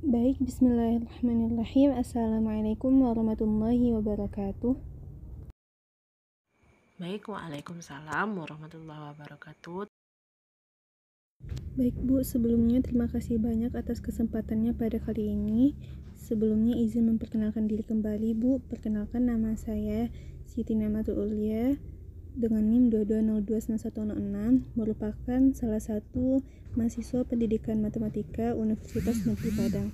Baik, bismillahirrahmanirrahim. Assalamualaikum warahmatullahi wabarakatuh. Baik, waalaikumsalam warahmatullahi wabarakatuh. Baik Bu, sebelumnya terima kasih banyak atas kesempatannya pada kali ini. Sebelumnya izin memperkenalkan diri kembali Bu. Perkenalkan, nama saya Siti Namatul Ulia dengan NIM 22029106, merupakan salah satu mahasiswa pendidikan matematika Universitas Negeri Padang.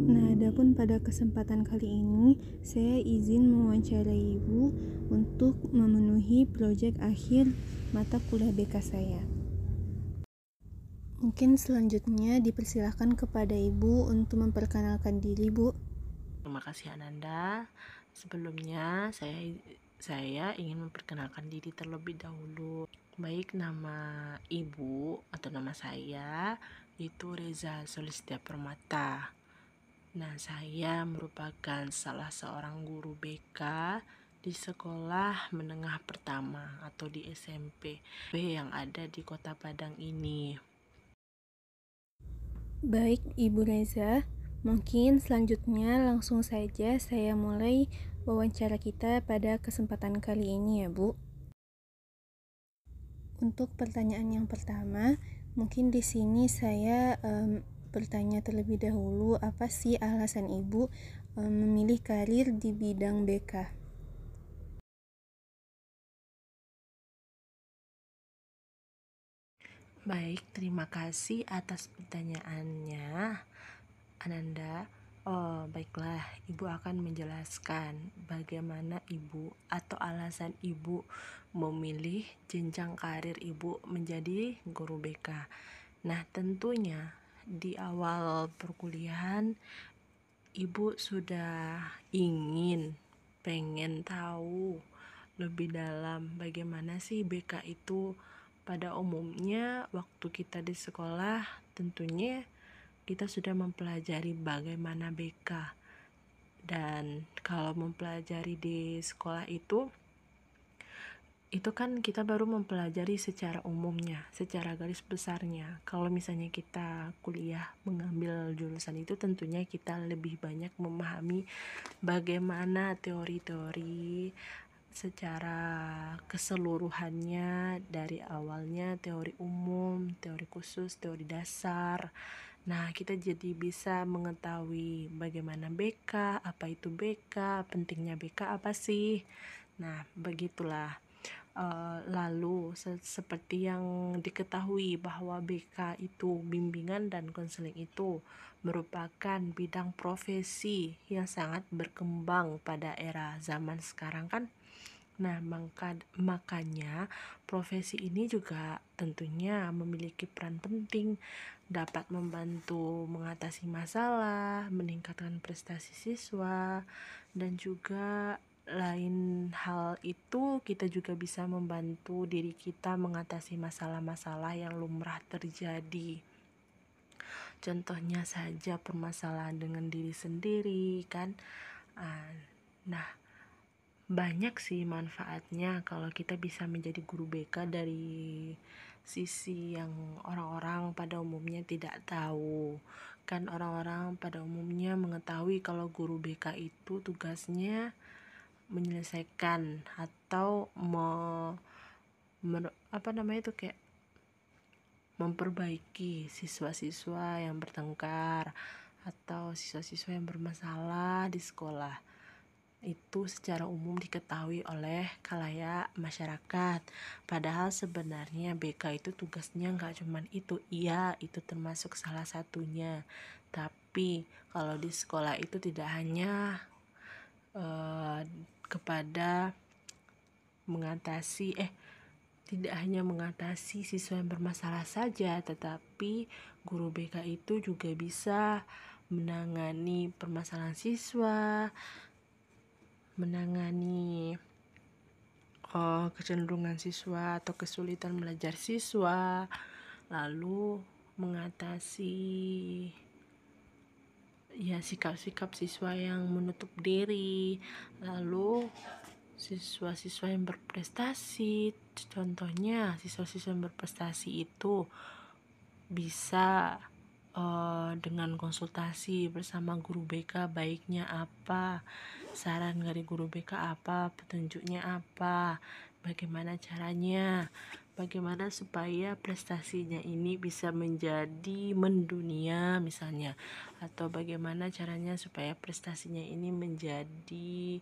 Nah, adapun pada kesempatan kali ini, saya izin mewawancarai Ibu untuk memenuhi proyek akhir mata kuliah BK saya. Mungkin selanjutnya dipersilakan kepada Ibu untuk memperkenalkan diri, Bu. Terima kasih Ananda. Sebelumnya saya ingin memperkenalkan diri terlebih dahulu. Baik, nama Ibu atau nama saya itu Reza Solistia Permata. Nah, saya merupakan salah seorang guru BK di sekolah menengah pertama atau di SMP yang ada di Kota Padang ini. Baik, Ibu Reza. Mungkin selanjutnya langsung saja saya mulai wawancara kita pada kesempatan kali ini ya, Bu. Untuk pertanyaan yang pertama, mungkin di sini saya bertanya terlebih dahulu, apa sih alasan Ibu memilih karir di bidang BK? Baik, terima kasih atas pertanyaannya, Ananda. Baiklah, Ibu akan menjelaskan bagaimana Ibu atau alasan Ibu memilih jenjang karir Ibu menjadi guru BK. Nah, tentunya di awal perkuliahan Ibu sudah pengen tahu lebih dalam bagaimana sih BK itu. Pada umumnya waktu kita di sekolah tentunya kita sudah mempelajari bagaimana BK, dan kalau mempelajari di sekolah itu kan kita baru mempelajari secara umumnya, secara garis besarnya. Kalau misalnya kita kuliah mengambil jurusan itu, tentunya kita lebih banyak memahami bagaimana teori-teori secara keseluruhannya, dari awalnya teori umum, teori khusus, teori dasar. Nah, kita jadi bisa mengetahui bagaimana BK, apa itu BK, pentingnya BK apa sih. Nah, begitulah. Lalu seperti yang diketahui bahwa BK itu, bimbingan dan konseling itu, merupakan bidang profesi yang sangat berkembang pada era zaman sekarang kan. Nah, makanya profesi ini juga tentunya memiliki peran penting, dapat membantu mengatasi masalah, meningkatkan prestasi siswa, dan juga lain hal itu kita juga bisa membantu diri kita mengatasi masalah-masalah yang lumrah terjadi. Contohnya saja permasalahan dengan diri sendiri kan. Nah, banyak sih manfaatnya kalau kita bisa menjadi guru BK dari sisi yang orang-orang pada umumnya tidak tahu. Kan orang-orang pada umumnya mengetahui kalau guru BK itu tugasnya menyelesaikan atau memperbaiki siswa-siswa yang bertengkar atau siswa-siswa yang bermasalah di sekolah. Itu secara umum diketahui oleh khalayak masyarakat. Padahal sebenarnya BK itu tugasnya nggak cuman itu. Iya, itu termasuk salah satunya. Tapi kalau di sekolah itu tidak hanya tidak hanya mengatasi siswa yang bermasalah saja, tetapi guru BK itu juga bisa menangani permasalahan siswa, menangani kecenderungan siswa atau kesulitan belajar siswa, lalu mengatasi sikap-sikap siswa yang menutup diri, lalu siswa-siswa yang berprestasi. Contohnya siswa-siswa yang berprestasi itu bisa dengan konsultasi bersama guru BK baiknya apa, saran dari guru BK apa, petunjuknya apa, bagaimana caranya, bagaimana supaya prestasinya ini bisa menjadi mendunia misalnya, atau bagaimana caranya supaya prestasinya ini menjadi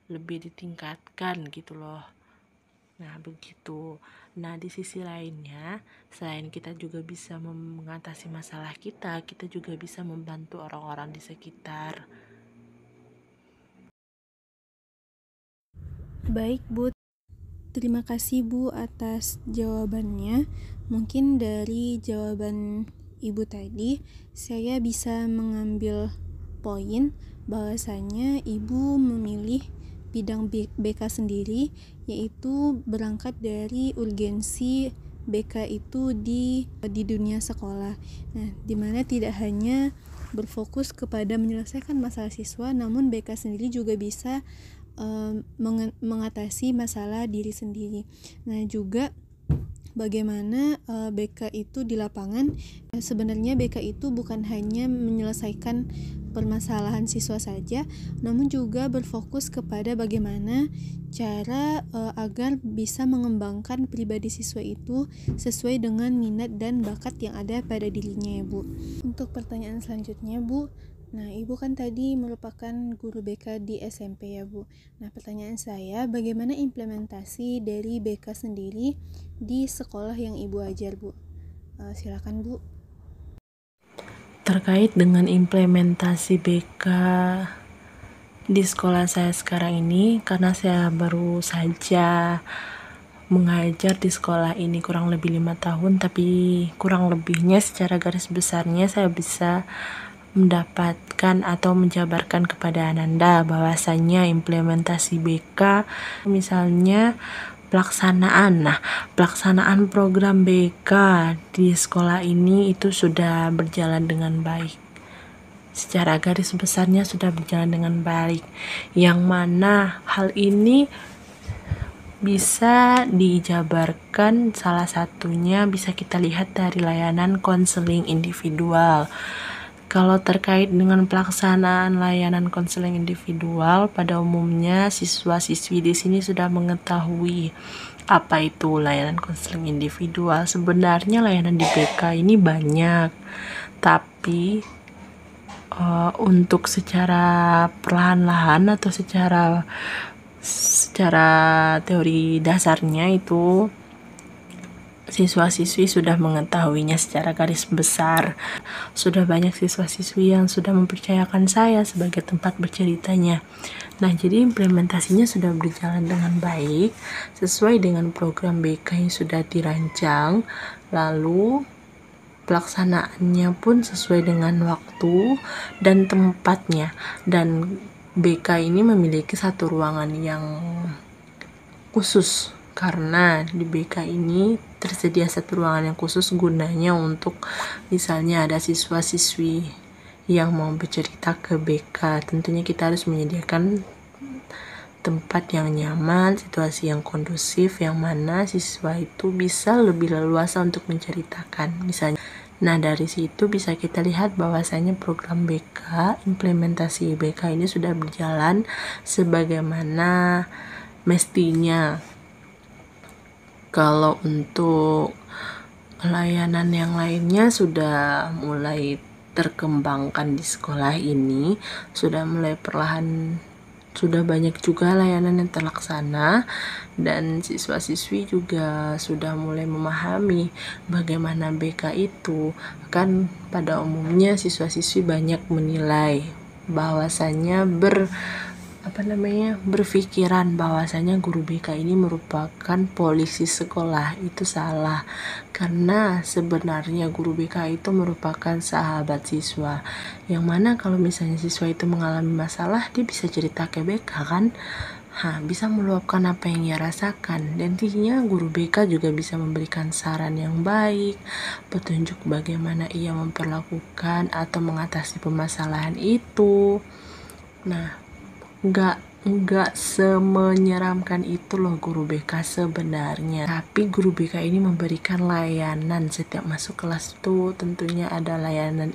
lebih ditingkatkan gitu loh. Nah, begitu. Nah, di sisi lainnya, selain kita juga bisa mengatasi masalah kita juga bisa membantu orang-orang di sekitar. Baik, Bu. Terima kasih, Bu, atas jawabannya. Mungkin dari jawaban Ibu tadi, saya bisa mengambil poin bahwasanya Ibu memilih bidang BK sendiri, yaitu berangkat dari urgensi BK itu di dunia sekolah. Nah, dimana tidak hanya berfokus kepada menyelesaikan masalah siswa, namun BK sendiri juga bisa mengatasi masalah diri sendiri. Nah, juga bagaimana BK itu di lapangan. Sebenarnya BK itu bukan hanya menyelesaikan permasalahan siswa saja, namun juga berfokus kepada bagaimana cara agar bisa mengembangkan pribadi siswa itu sesuai dengan minat dan bakat yang ada pada dirinya, ya, Bu. Untuk pertanyaan selanjutnya, Bu. Nah, Ibu kan tadi merupakan guru BK di SMP, ya, Bu. Nah, pertanyaan saya, bagaimana implementasi dari BK sendiri di sekolah yang Ibu ajar, Bu? Silakan, Bu. Terkait dengan implementasi BK di sekolah saya sekarang ini, karena saya baru saja mengajar di sekolah ini kurang lebih 5 tahun, tapi kurang lebihnya secara garis besarnya saya bisa mendapatkan atau menjabarkan kepada Ananda bahwasanya implementasi BK misalnya pelaksanaan program BK di sekolah ini itu sudah berjalan dengan baik. Secara garis besarnya sudah berjalan dengan baik, yang mana hal ini bisa dijabarkan, salah satunya bisa kita lihat dari layanan konseling individual. Kalau terkait dengan pelaksanaan layanan konseling individual, pada umumnya siswa-siswi di sini sudah mengetahui apa itu layanan konseling individual. Sebenarnya layanan di BK ini banyak, tapi untuk secara perlahan-lahan atau secara teori dasarnya itu siswa-siswi sudah mengetahuinya secara garis besar. Sudah banyak siswa-siswi yang sudah mempercayakan saya sebagai tempat berceritanya. Nah, jadi implementasinya sudah berjalan dengan baik sesuai dengan program BK yang sudah dirancang. Lalu pelaksanaannya pun sesuai dengan waktu dan tempatnya. Dan BK ini memiliki satu ruangan yang khusus, karena di BK ini tersedia satu ruangan yang khusus gunanya untuk misalnya ada siswa-siswi yang mau bercerita ke BK. Tentunya kita harus menyediakan tempat yang nyaman, situasi yang kondusif, yang mana siswa itu bisa lebih leluasa untuk menceritakan misalnya. Nah, dari situ bisa kita lihat bahwasanya program BK, implementasi BK ini sudah berjalan sebagaimana mestinya. Kalau untuk layanan yang lainnya sudah mulai terkembangkan di sekolah ini, sudah mulai perlahan, sudah banyak juga layanan yang terlaksana, dan siswa-siswi juga sudah mulai memahami bagaimana BK itu. Kan pada umumnya siswa-siswi banyak menilai bahwasanya berpikiran bahwasanya guru BK ini merupakan polisi sekolah. Itu salah, karena sebenarnya guru BK itu merupakan sahabat siswa, yang mana kalau misalnya siswa itu mengalami masalah, dia bisa cerita ke BK kan, bisa meluapkan apa yang ia rasakan. Dan tentunya guru BK juga bisa memberikan saran yang baik, petunjuk bagaimana ia memperlakukan atau mengatasi permasalahan itu. Nah, nggak Enggak semenyeramkan itu loh guru BK sebenarnya. Tapi guru BK ini memberikan layanan setiap masuk kelas tuh, tentunya ada layanan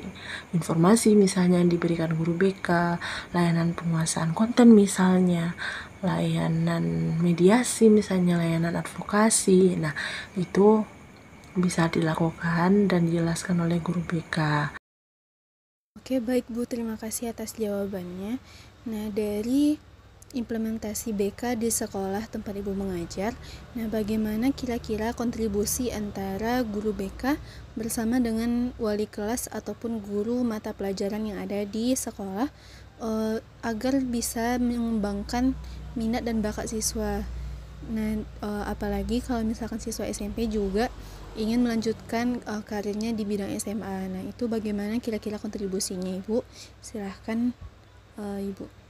informasi misalnya yang diberikan guru BK, layanan penguasaan konten misalnya, layanan mediasi misalnya, layanan advokasi. Nah, itu bisa dilakukan dan dijelaskan oleh guru BK. Oke, baik Bu, terima kasih atas jawabannya. Nah, dari implementasi BK di sekolah tempat Ibu mengajar, nah bagaimana kira-kira kontribusi antara guru BK bersama dengan wali kelas ataupun guru mata pelajaran yang ada di sekolah agar bisa mengembangkan minat dan bakat siswa. Nah, apalagi kalau misalkan siswa SMP juga ingin melanjutkan karirnya di bidang SMA. Nah, itu bagaimana kira-kira kontribusinya, Ibu? Silahkan, Ibu.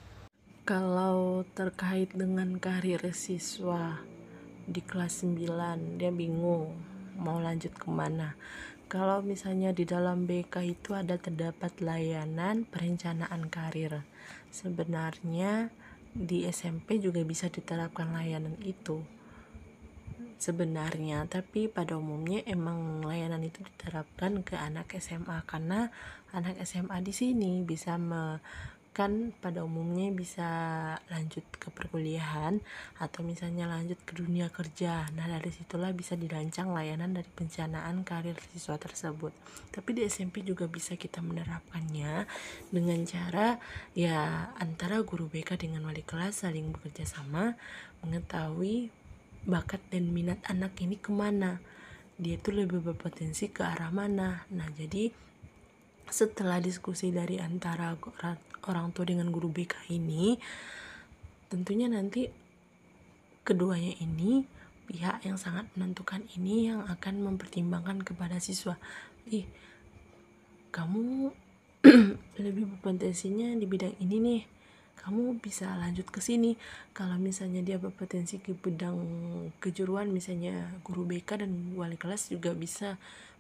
Kalau terkait dengan karir siswa di kelas 9, dia bingung mau lanjut kemana. Kalau misalnya di dalam BK itu terdapat layanan perencanaan karir. Sebenarnya di SMP juga bisa diterapkan layanan itu sebenarnya, tapi pada umumnya emang layanan itu diterapkan ke anak SMA karena anak SMA di sini bisa kan pada umumnya bisa lanjut ke perkuliahan atau misalnya lanjut ke dunia kerja. Nah, dari situlah bisa dirancang layanan dari perencanaan karir siswa tersebut. Tapi di SMP juga bisa kita menerapkannya dengan cara ya antara guru BK dengan wali kelas saling bekerja sama, mengetahui bakat dan minat anak ini kemana, dia itu lebih berpotensi ke arah mana. Nah, jadi setelah diskusi dari antara orang tua dengan guru BK ini, tentunya nanti keduanya ini, pihak yang sangat menentukan ini yang akan mempertimbangkan kepada siswa, kamu lebih berpotensinya di bidang ini nih, kamu bisa lanjut ke sini. Kalau misalnya dia berpotensi ke bidang kejuruan, misalnya guru BK dan wali kelas juga bisa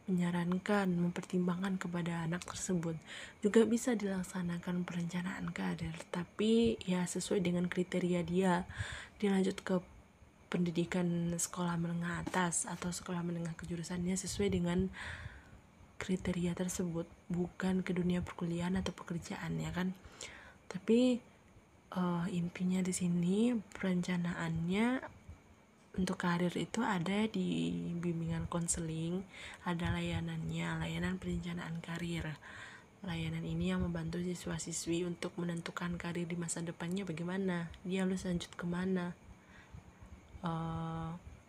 menyarankan, mempertimbangkan kepada anak tersebut. Juga bisa dilaksanakan perencanaan karir, tapi ya sesuai dengan kriteria dia lanjut ke pendidikan sekolah menengah atas atau sekolah menengah kejurusannya sesuai dengan kriteria tersebut, bukan ke dunia perkuliahan atau pekerjaan, ya kan. Tapi intinya di sini perencanaannya untuk karir itu ada di bimbingan konseling, ada layanannya, layanan perencanaan karir. Layanan ini yang membantu siswa-siswi untuk menentukan karir di masa depannya bagaimana, dia harus lanjut kemana,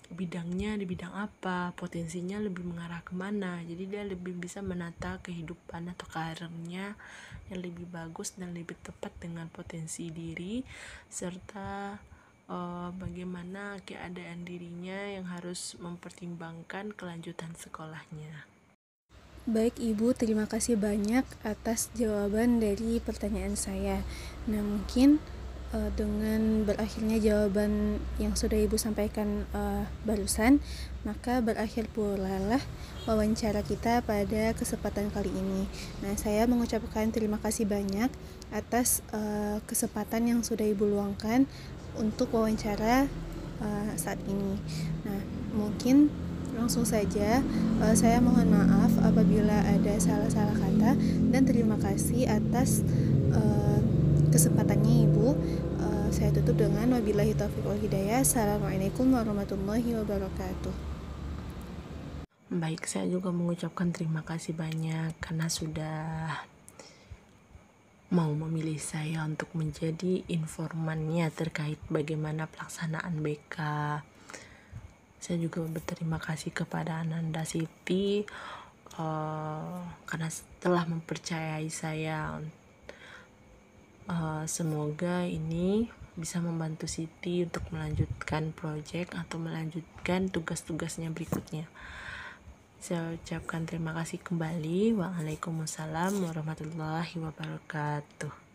bidangnya di bidang apa, potensinya lebih mengarah kemana. Jadi dia lebih bisa menata kehidupan atau karirnya yang lebih bagus dan lebih tepat dengan potensi diri serta bagaimana keadaan dirinya yang harus mempertimbangkan kelanjutan sekolahnya. Baik Ibu, terima kasih banyak atas jawaban dari pertanyaan saya. Nah, mungkin dengan berakhirnya jawaban yang sudah Ibu sampaikan barusan, maka berakhir pula lah wawancara kita pada kesempatan kali ini. Nah, saya mengucapkan terima kasih banyak atas kesempatan yang sudah Ibu luangkan untuk wawancara saat ini. Nah, mungkin langsung saja saya mohon maaf apabila ada salah-salah kata dan terima kasih atas kesempatannya Ibu. Saya tutup dengan wabillahi taufiq wal hidayah. Assalamualaikum warahmatullahi wabarakatuh. Baik, saya juga mengucapkan terima kasih banyak karena sudah mau memilih saya untuk menjadi informannya terkait bagaimana pelaksanaan BK. Saya juga berterima kasih kepada Ananda Siti karena telah mempercayai saya. Semoga ini bisa membantu Siti untuk melanjutkan proyek atau melanjutkan tugas-tugasnya berikutnya. Saya ucapkan terima kasih kembali. Waalaikumsalam warahmatullahi wabarakatuh.